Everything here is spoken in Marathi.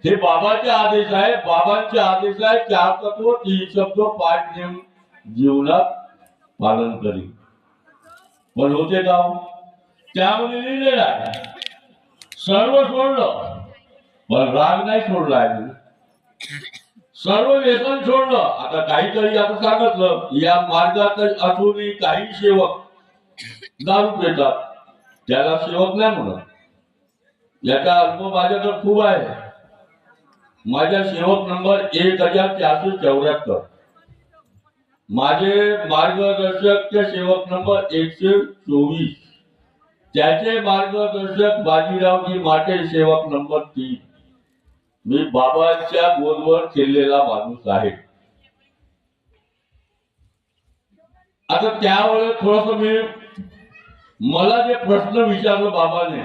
हे बाबाचे आदेश आहे, बाबांचे आदेश आहे. चार तत्व तीन शब्द पाच नियम जीवनात पालन करी. पण होते का? त्यामध्ये लिहिलेलं आहे सर्व सोडलं पण राग नाही सोडला आहे. सर्व व्यसन सोडलं. आता काहीतरी आता सांगितलं या मार्गात असूनही काही सेवक दारू पितात, त्याला सेवक नाही म्हणत. याचा अनुभव माझ्याकडे खूप आहे. माझ्या सेवक नंबर 1474, माझे मार्गदर्शकचे सेवक नंबर 124, त्याचे मार्गदर्शक बाजीरावजी माटे सेवक नंबर 3. मी बाबांच्या बोलवर केलेला माणूस आहे. आता त्यावेळेस थोडस मला जे प्रश्न विचारलं बाबाने,